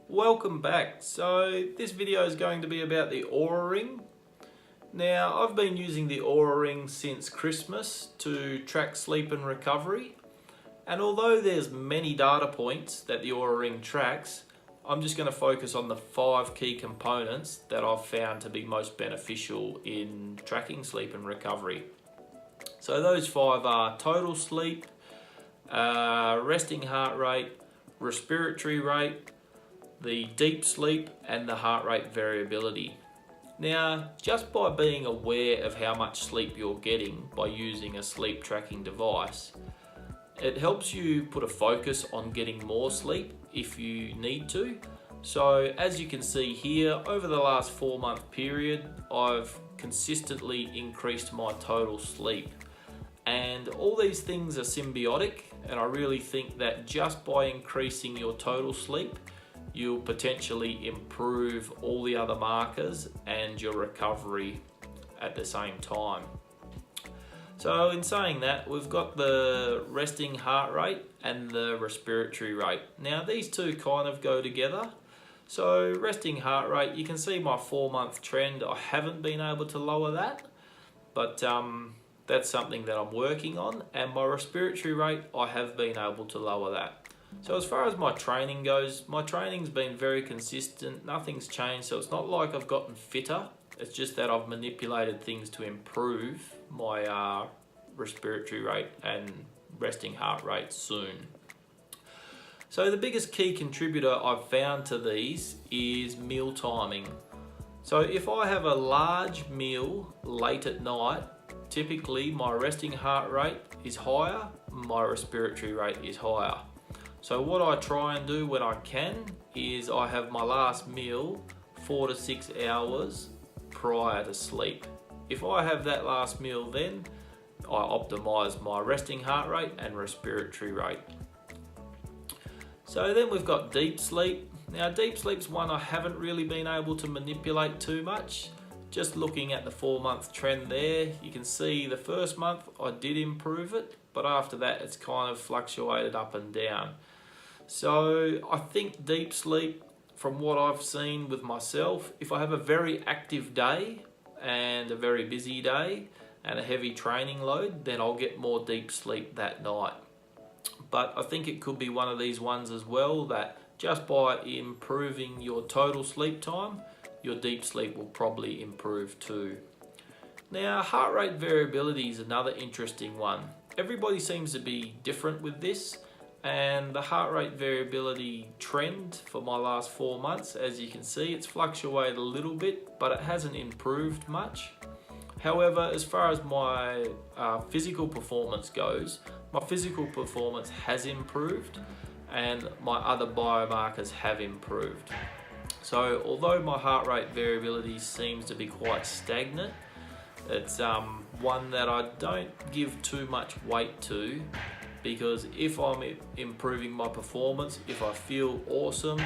Welcome back. So this video is going to be about the Oura ring. Now I've been using the Oura ring since Christmas to track sleep and recovery, and although there's many data points that the Oura ring tracks, I'm just going to focus on the 5 key components that I've found to be most beneficial in tracking sleep and recovery. So those 5 are total sleep, resting heart rate, respiratory rate, the deep sleep, and the heart rate variability. Now, just by being aware of how much sleep you're getting by using a sleep tracking device, it helps you put a focus on getting more sleep if you need to. So as you can see here, over the last 4-month period, I've consistently increased my total sleep. And all these things are symbiotic, and I really think that just by increasing your total sleep, you'll potentially improve all the other markers and your recovery at the same time. So in saying that, we've got the resting heart rate and the respiratory rate. Now these two kind of go together. So resting heart rate, you can see my 4-month trend, I haven't been able to lower that, but that's something that I'm working on. And my respiratory rate, I have been able to lower that. So as far as my training goes, my training's been very consistent, nothing's changed, so it's not like I've gotten fitter, it's just that I've manipulated things to improve my respiratory rate and resting heart rate soon. So the biggest key contributor I've found to these is meal timing. So if I have a large meal late at night, typically my resting heart rate is higher, my respiratory rate is higher. So what I try and do when I can is I have my last meal 4 to 6 hours prior to sleep. If I have that last meal then, I optimize my resting heart rate and respiratory rate. So then we've got deep sleep. Now deep sleep's one I haven't really been able to manipulate too much. Just looking at the 4-month trend there, you can see the first month I did improve it, but after that it's kind of fluctuated up and down. So I think deep sleep, from what I've seen with myself, if I have a very active day and a very busy day and a heavy training load, then I'll get more deep sleep that night. But I think it could be one of these ones as well that just by improving your total sleep time, your deep sleep will probably improve too. Now, heart rate variability is another interesting one. Everybody seems to be different with this. And the heart rate variability trend for my last 4 months, as you can see, it's fluctuated a little bit, but it hasn't improved much. However, as far as my physical performance goes, my physical performance has improved and my other biomarkers have improved. So although my heart rate variability seems to be quite stagnant, it's one that I don't give too much weight to, because if I'm improving my performance, if I feel awesome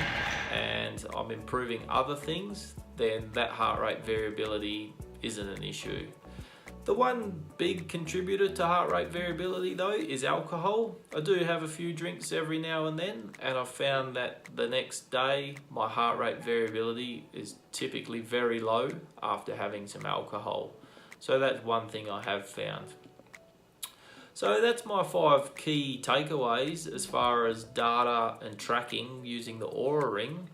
and I'm improving other things, then that heart rate variability isn't an issue. The one big contributor to heart rate variability though is alcohol. I do have a few drinks every now and then, and I've found that the next day my heart rate variability is typically very low after having some alcohol. So that's one thing I have found. So that's my 5 key takeaways as far as data and tracking using the Oura ring.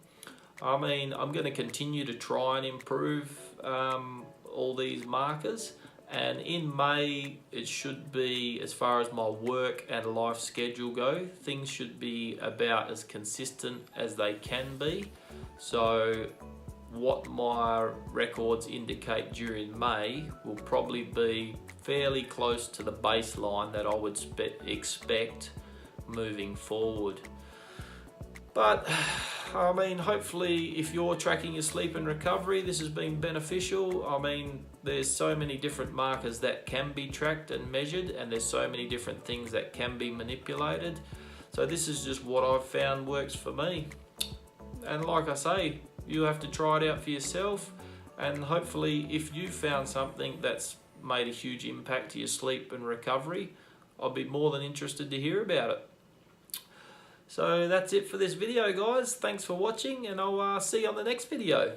I mean, I'm going to continue to try and improve all these markers. And in May, it should be, as far as my work and life schedule go, things should be about as consistent as they can be. So what my records indicate during May will probably be fairly close to the baseline that I would expect moving forward. But I mean, hopefully if you're tracking your sleep and recovery, this has been beneficial. I mean, there's so many different markers that can be tracked and measured, and there's so many different things that can be manipulated. So this is just what I've found works for me. And like I say, you have to try it out for yourself, and hopefully if you found something that's made a huge impact to your sleep and recovery, I'll be more than interested to hear about it. So that's it for this video, guys. Thanks for watching, and I'll see you on the next video.